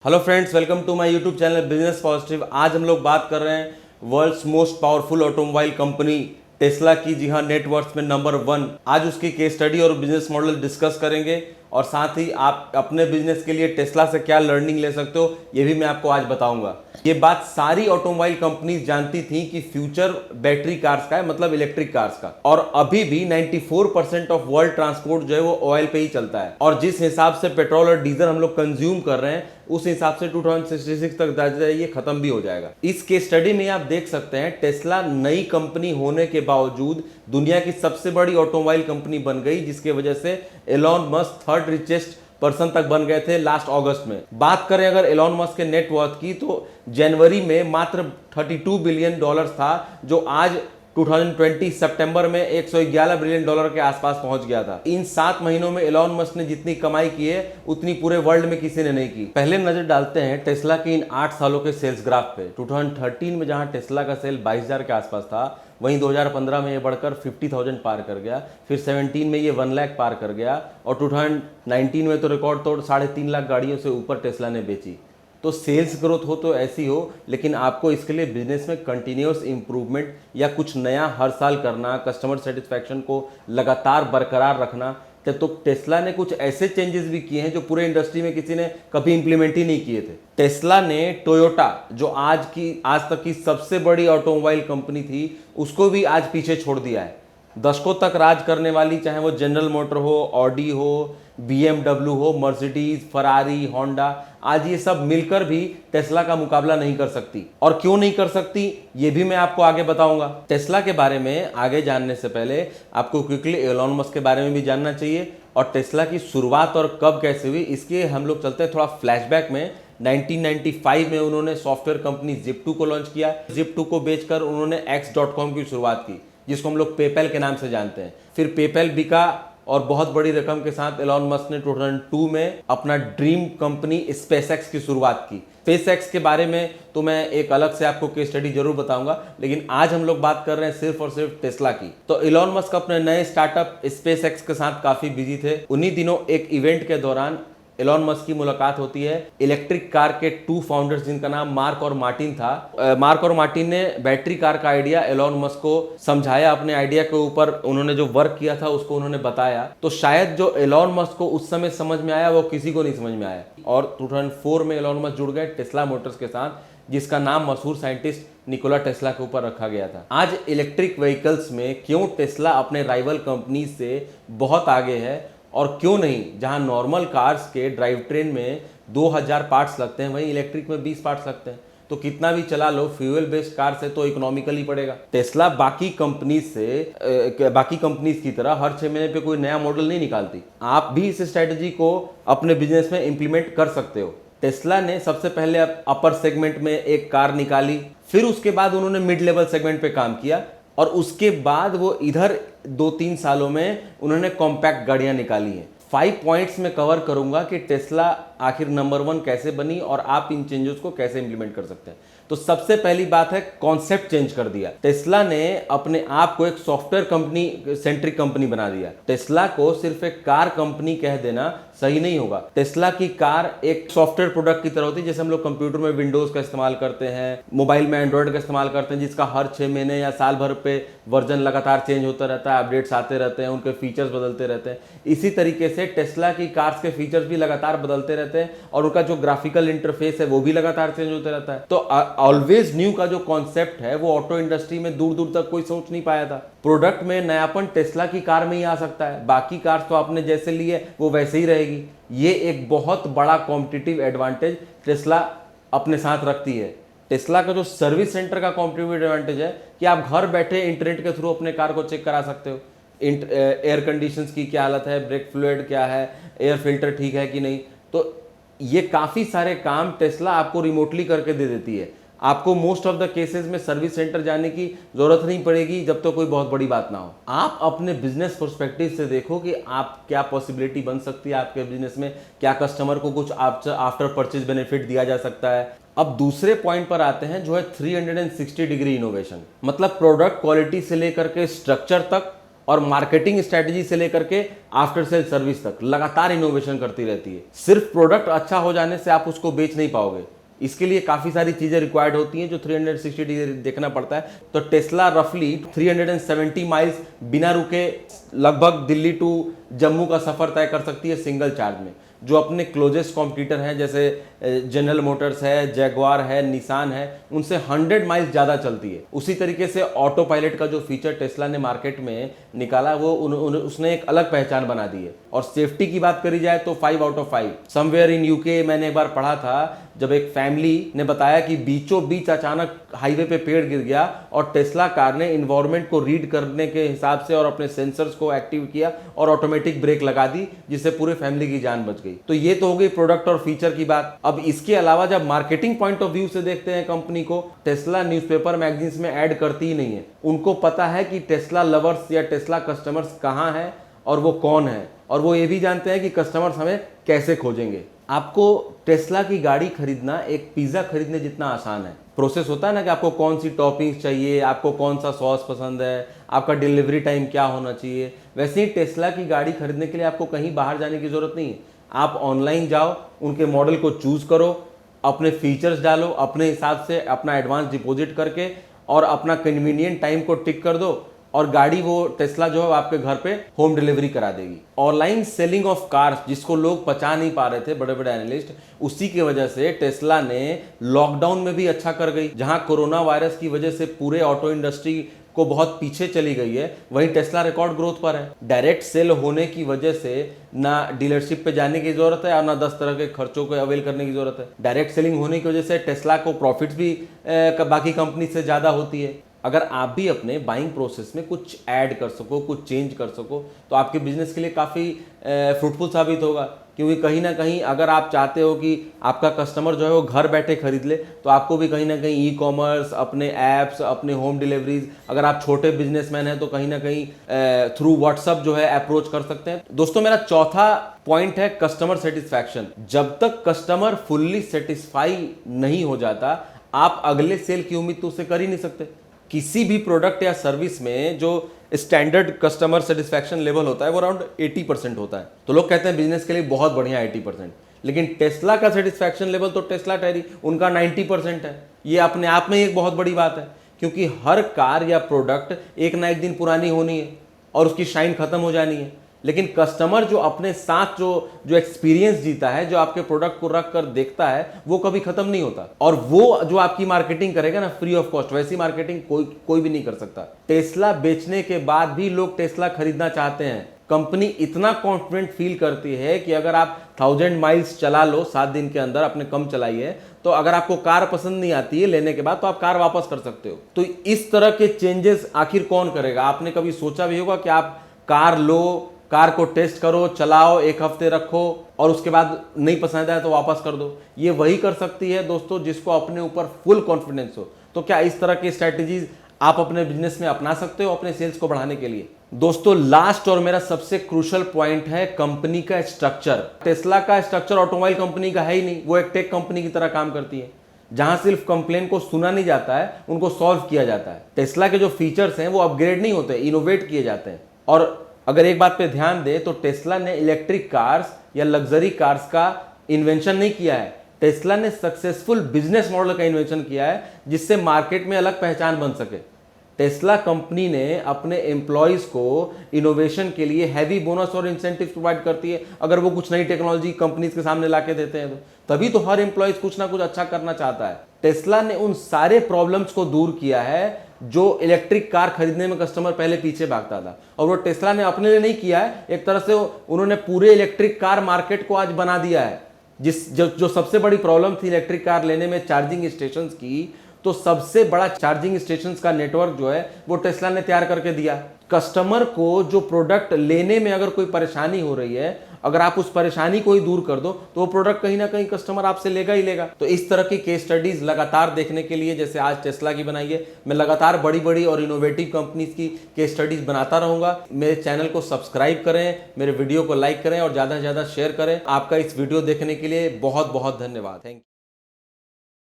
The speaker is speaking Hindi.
Hello friends, welcome to my YouTube channel business positive. आज हम लोग बात कर रहे हैं world's most powerful automobile company Tesla की। जी हाँ, नेटवर्थ में नंबर 1। आज उसकी केस स्टडी और बिजनेस मॉडल डिस्कस करेंगे और साथ ही आप अपने बिजनेस के लिए टेस्ला से क्या लर्निंग ले सकते हो ये भी मैं आपको आज बताऊंगा। ये बात सारी ऑटोमोबाइल कंपनीज जानती थी कि फ्यूचर बैटरी कार्स का है, मतलब इलेक्ट्रिक कार्स का। और अभी भी 94% ऑफ वर्ल्ड ट्रांसपोर्ट जो है वो ऑयल पे ही चलता है। और जिस हिसाब से पेट्रोल और डीजल हम लोग कंज्यूम कर रहे हैं उस हिसाब से 2066 तक ये खत्म भी हो जाएगा। इस केस स्टडी में आप देख सकते हैं टेस्ला नई कंपनी होने के बावजूद दुनिया की सबसे बड़ी ऑटोमोबाइल कंपनी बन गई, जिसके वजह से Elon Musk third richest person तक बन गए थे लास्ट अगस्त में। बात करें अगर एलॉन मस्क के नेटवर्थ की, तो जनवरी में मात्र $32 बिलियन था, जो आज 2020 सितंबर में $111 बिलियन के आसपास पहुंच गया था। इन 7 महीनों में एलॉन मस्क ने जितनी कमाई की है उतनी पूरे वर्ल्ड में किसी ने नहीं की। पहले नजर डालते हैं टेस्ला की इन 8 सालों के सेल्स ग्राफ पे। 2013 में जहां टेस्ला का सेल 22,000 के आसपास था, वहीं 2015 में ये बढ़कर 50,000 पार कर गया। फिर 17 में ये 1 लाख पार कर गया और 2019 में तो रिकॉर्ड तोड़ 3.5 लाख गाड़ियों से ऊपर टेस्ला ने बेची। तो सेल्स ग्रोथ हो तो ऐसी हो, लेकिन आपको इसके लिए बिजनेस में कंटिन्यूअस इंप्रूवमेंट या कुछ नया हर साल करना, कस्टमर सेटिस्फैक्शन को लगातार बरकरार रखना। तो टेस्ला ने कुछ ऐसे चेंजेस भी किए हैं जो पूरे इंडस्ट्री में किसी ने कभी इंप्लीमेंट ही नहीं किए थे। टेस्ला ने टोयोटा, जो आज तक की सबसे बड़ी ऑटोमोबाइल कंपनी थी, उसको भी आज पीछे छोड़ दिया है। दशकों तक राज करने वाली, चाहे वो जनरल मोटर हो, ऑडी हो, BMW हो, मर्सिडीज, फरारी, होंडा, आज ये सब मिलकर भी टेस्ला का मुकाबला नहीं कर सकती। और क्यों नहीं कर सकती ये भी मैं आपको आगे बताऊंगा। टेस्ला के बारे में आगे जानने से पहले आपको क्विकली एलॉन मस्क के बारे में भी जानना चाहिए और टेस्ला की शुरुआत और कब कैसे हुई, इसके हम लोग चलते हैं थोड़ा फ्लैशबैक में। 1995 में उन्होंने सॉफ्टवेयर कंपनी Zip2 को लॉन्च किया। Zip2 को बेचकर उन्होंने X.com की शुरुआत की, जिसको हम लोग पेपैल के नाम से जानते हैं। फिर पेपैल बिका और बहुत बड़ी रकम के साथ एलॉन मस्क ने 2002 में अपना ड्रीम कंपनी स्पेसएक्स की शुरुआत की। स्पेसएक्स के बारे में तो मैं एक अलग से आपको केस स्टडी जरूर बताऊंगा, लेकिन आज हम लोग बात कर रहे हैं सिर्फ और सिर्फ टेस्ला की। तो एलॉन मस्क अपने नए स्टार्टअप स्पेसएक्स के साथ काफी बिजी थे। उन्हीं दिनों एक इवेंट के दौरान एलॉन मस्क की मुलाकात होती है इलेक्ट्रिक कार के 2 फाउंडर्स, जिनका नाम मार्क और मार्टिन था। मार्क और मार्टिन ने बैटरी कार का आइडिया एलॉन मस्क को समझाया, अपने आइडिया के ऊपर उन्होंने जो वर्क किया था उसको उन्होंने बताया। तो शायद जो एलॉन मस्क को उस समय समझ में आया वो किसी को नहीं समझ में आया। और 2004 में एलॉन मस्क जुड़ गए टेस्ला मोटर्स के साथ, जिसका नाम मशहूर साइंटिस्ट निकोला टेस्ला के ऊपर रखा गया था। आज इलेक्ट्रिक व्हीकल्स में क्यों टेस्ला अपने राइवल कंपनीज से बहुत आगे है और क्यों नहीं, जहां नॉर्मल कार्स के ड्राइव ट्रेन में 2000 पार्ट्स लगते हैं, वहीं इलेक्ट्रिक में 20 पार्ट्स लगते हैं। तो कितना भी चला लो, फ्यूल बेस्ड कार से तो इकोनॉमिकली पड़ेगा। टेस्ला बाकी कंपनीज की तरह हर 6 महीने पे कोई नया मॉडल नहीं निकालती। आप भी इस स्ट्रेटजी को अपने बिजनेस में इंप्लीमेंट कर सकते हो। टेस्ला ने सबसे पहले अपर सेगमेंट में एक कार निकाली, फिर उसके बाद उन्होंने मिड लेवल सेगमेंट पे काम किया और उसके बाद वो इधर 2-3 सालों में उन्होंने कॉम्पैक्ट गाड़ियां निकाली हैं। 5 पॉइंट्स में कवर करूंगा कि टेस्ला आखिर नंबर 1 कैसे बनी और आप इन चेंजेस को कैसे इंप्लीमेंट कर सकते हैं। तो सबसे पहली बात है, कॉन्सेप्ट चेंज कर दिया। टेस्ला ने अपने आप को एक सॉफ्टवेयर कंपनी सेंट्रिक कंपनी बना दिया। टेस्ला को सिर्फ एक कार कंपनी कह देना सही नहीं होगा। टेस्ला की कार एक सॉफ्टवेयर प्रोडक्ट की तरह होती है। जैसे हम लोग कंप्यूटर में विंडोज का इस्तेमाल करते हैं, मोबाइल में एंड्रॉइड का इस्तेमाल करते हैं, जिसका हर 6 महीने या साल भर पे वर्जन लगातार चेंज होता रहता है, अपडेट्स आते रहते हैं, उनके फीचर्स बदलते रहते हैं। इसी तरीके से टेस्ला की कार्स के फीचर्स भी लगातार बदलते रहते हैं और उनका जो ग्राफिकल इंटरफेस है वो भी लगातार चेंज होते रहता है। तो ऑलवेज न्यू का जो कॉन्सेप्ट है वो ऑटो इंडस्ट्री में दूर दूर तक कोई सोच नहीं पाया था। प्रोडक्ट में नयापन टेस्ला की कार में ही आ सकता है, बाकी कार्स तो आपने जैसे लिए वो वैसे ही रहेगी। ये एक बहुत बड़ा कॉम्पिटिटिव एडवांटेज टेस्ला अपने साथ रखती है। टेस्ला का जो सर्विस सेंटर का कॉम्पिटिटिव एडवांटेज है कि आप घर बैठे इंटरनेट के थ्रू अपने कार को चेक करा सकते हो। एयर कंडीशंस की क्या हालत है, ब्रेक फ्लूइड क्या है, एयर फिल्टर ठीक है कि नहीं। तो ये काफी सारे काम टेस्ला आपको रिमोटली करके दे देती है। आपको मोस्ट ऑफ द केसेस में सर्विस सेंटर जाने की जरूरत नहीं पड़ेगी जब तक तो कोई बहुत बड़ी बात ना हो। आप अपने बिजनेस पर्सपेक्टिव से देखो कि आप क्या पॉसिबिलिटी बन सकती है आपके बिजनेस में, क्या कस्टमर को कुछ आफ्टर परचेज बेनिफिट दिया जा सकता है। अब दूसरे पॉइंट पर आते हैं जो है 360 डिग्री इनोवेशन, मतलब प्रोडक्ट क्वालिटी से लेकर के स्ट्रक्चर तक और मार्केटिंग स्ट्रेटजी से लेकर के आफ्टर सेल सर्विस तक लगातार इनोवेशन करती रहती है। सिर्फ प्रोडक्ट अच्छा हो जाने से आप उसको बेच नहीं पाओगे, इसके लिए काफ़ी सारी चीज़ें रिक्वायर्ड होती हैं जो 360 डिग्री देखना पड़ता है। तो टेस्ला रफली 370 माइल्स बिना रुके लगभग दिल्ली टू जम्मू का सफ़र तय कर सकती है सिंगल चार्ज में। जो अपने क्लोजेस्ट कॉम्पिटिटर हैं जैसे जनरल मोटर्स है, जैगवार है, निसान है, उनसे 100 माइल्स ज़्यादा चलती है। उसी तरीके से ऑटो पायलट का जो फीचर टेस्ला ने मार्केट में निकाला वो उसने एक अलग पहचान बना दी है। और सेफ्टी की बात करी जाए तो 5 out of 5। Somewhere in UK मैंने एक बार पढ़ा था जब एक फैमिली ने बताया कि बीचों बीच अचानक हाईवे पे पेड़ गिर गया और टेस्ला कार ने इन्वायरमेंट को रीड करने के हिसाब से और अपने सेंसर्स को एक्टिव किया और ऑटोमेटिक ब्रेक लगा दी, जिससे पूरे फैमिली की जान बच गई। तो ये तो हो गई प्रोडक्ट और फीचर की बात। अब इसके अलावा जब मार्केटिंग पॉइंट ऑफ व्यू से देखते हैं कंपनी को, टेस्ला न्यूज़पेपर मैगजीन्स में ऐड करती ही नहीं है। उनको पता है कि टेस्ला लवर्स या टेस्ला कस्टमर्स कहाँ हैं और वो कौन है, और वो ये भी जानते हैं कि कस्टमर्स हमें कैसे खोजेंगे। आपको टेस्ला की गाड़ी खरीदना एक पिज़्ज़ा खरीदने जितना आसान है। प्रोसेस होता है ना कि आपको कौन सी टॉपिंग्स चाहिए, आपको कौन सा सॉस पसंद है, आपका डिलीवरी टाइम क्या होना चाहिए। वैसे ही टेस्ला की गाड़ी खरीदने के लिए आपको कहीं बाहर जाने की ज़रूरत नहीं है। आप ऑनलाइन जाओ, उनके मॉडल को चूज़ करो, अपने फीचर्स डालो, अपने हिसाब से अपना एडवांस डिपॉजिट करके और अपना कन्वीनियंट टाइम को टिक कर दो और गाड़ी वो टेस्ला जो है आपके घर पे होम डिलीवरी करा देगी। ऑनलाइन सेलिंग ऑफ कार्स जिसको लोग पचा नहीं पा रहे थे बड़े बड़े एनालिस्ट, उसी की वजह से टेस्ला ने लॉकडाउन में भी अच्छा कर गई। जहां कोरोना वायरस की वजह से पूरे ऑटो इंडस्ट्री को बहुत पीछे चली गई है, वहीं टेस्ला रिकॉर्ड ग्रोथ पर है। डायरेक्ट सेल होने की वजह से ना डीलरशिप पे जाने की जरूरत है और ना 10 तरह के खर्चों को अवेल करने की जरूरत है। डायरेक्ट सेलिंग होने की वजह से टेस्ला को प्रॉफिट्स भी बाकी कंपनी से ज़्यादा होती है। अगर आप भी अपने बाइंग प्रोसेस में कुछ ऐड कर सको, कुछ चेंज कर सको, तो आपके बिजनेस के लिए काफ़ी फ्रूटफुल साबित होगा। क्योंकि कहीं ना कहीं अगर आप चाहते हो कि आपका कस्टमर जो है वो घर बैठे खरीद ले, तो आपको भी कहीं ना कहीं ई कॉमर्स, अपने ऐप्स, अपने होम डिलीवरीज, अगर आप छोटे बिजनेसमैन हैं तो कहीं ना कहीं थ्रू व्हाट्सअप जो है अप्रोच कर सकते हैं। दोस्तों, मेरा चौथा पॉइंट है कस्टमर सेटिस्फैक्शन। जब तक कस्टमर फुल्ली सेटिस्फाई नहीं हो जाता, आप अगले सेल की उम्मीद तो उससे कर ही नहीं सकते। किसी भी प्रोडक्ट या सर्विस में जो स्टैंडर्ड कस्टमर सेटिस्फैक्शन लेवल होता है वो अराउंड 80% होता है। तो लोग कहते हैं बिजनेस के लिए बहुत बढ़िया 80%, लेकिन टेस्ला का सेटिस्फैक्शन लेवल तो टेस्ला टेरी उनका 90% है। ये अपने आप में एक बहुत बड़ी बात है, क्योंकि हर कार या प्रोडक्ट एक ना एक दिन पुरानी होनी है और उसकी शाइन खत्म हो जानी है। लेकिन कस्टमर जो अपने साथ जो एक्सपीरियंस जीता है, जो आपके प्रोडक्ट को रख कर देखता है, वो कभी खत्म नहीं होता। और वो जो आपकी मार्केटिंग करेगा ना फ्री ऑफ कॉस्ट, वैसी मार्केटिंग कोई भी नहीं कर सकता। टेस्ला बेचने के बाद भी लोग टेस्ला खरीदना चाहते हैं। कंपनी इतना कॉन्फिडेंट फील करती है कि अगर आप 1000 माइल्स चला लो 7 दिन के अंदर, आपने कम चलाई है, तो अगर आपको कार पसंद नहीं आती है लेने के बाद, तो आप कार वापस कर सकते हो। तो इस तरह के चेंजेस आखिर कौन करेगा? आपने कभी सोचा भी होगा कि आप कार लो, कार को टेस्ट करो, चलाओ, 1 हफ्ते रखो और उसके बाद नहीं पसंद आया तो वापस कर दो। ये वही कर सकती है दोस्तों जिसको अपने ऊपर फुल कॉन्फिडेंस हो। तो क्या इस तरह की स्ट्रैटेजीज आप अपने बिजनेस में अपना सकते हो अपने सेल्स को बढ़ाने के लिए? दोस्तों, लास्ट और मेरा सबसे क्रूशियल पॉइंट है कंपनी का स्ट्रक्चर। टेस्ला का स्ट्रक्चर ऑटोमोबाइल कंपनी का है ही नहीं, वो एक टेक कंपनी की तरह काम करती है, जहां सिर्फ कंप्लेन को सुना नहीं जाता है, उनको सॉल्व किया जाता है। टेस्ला के जो फीचर्स हैं वो अपग्रेड नहीं होते, इनोवेट किए जाते हैं। और अगर एक बात पे ध्यान दे तो टेस्ला ने इलेक्ट्रिक कार्स या लग्जरी कार्स का इन्वेंशन नहीं किया है। टेस्ला ने सक्सेसफुल बिजनेस मॉडल का इन्वेंशन किया है जिससे मार्केट में अलग पहचान बन सके। टेस्ला कंपनी ने अपने एम्प्लॉयज को इनोवेशन के लिए हैवी बोनस और इंसेंटिव प्रोवाइड करती है। अगर वो कुछ नई टेक्नोलॉजी कंपनीज के सामने लाके देते हैं तो तभी तो हर एम्प्लॉयज कुछ ना कुछ अच्छा करना चाहता है। टेस्ला ने उन सारे प्रॉब्लम्स को दूर किया है जो इलेक्ट्रिक कार खरीदने में कस्टमर पहले पीछे भागता था, और वो टेस्ला ने अपने लिए नहीं किया है। एक तरह से उन्होंने पूरे इलेक्ट्रिक कार मार्केट को आज बना दिया है। जो सबसे बड़ी प्रॉब्लम थी इलेक्ट्रिक कार लेने में चार्जिंग स्टेशंस की, तो सबसे बड़ा चार्जिंग स्टेशंस का नेटवर्क जो है वो टेस्ला ने तैयार करके दिया। कस्टमर को जो प्रोडक्ट लेने में अगर कोई परेशानी हो रही है, अगर आप उस परेशानी को ही दूर कर दो तो वो प्रोडक्ट कहीं ना कहीं कस्टमर आपसे लेगा ही लेगा। तो इस तरह की केस स्टडीज लगातार देखने के लिए, जैसे आज टेस्ला की बनाई है, मैं लगातार बड़ी बड़ी और इनोवेटिव कंपनीज की केस स्टडीज बनाता रहूंगा। मेरे चैनल को सब्सक्राइब करें, मेरे वीडियो को लाइक करें और ज़्यादा से ज़्यादा शेयर करें। आपका इस वीडियो देखने के लिए बहुत बहुत धन्यवाद। Thank you.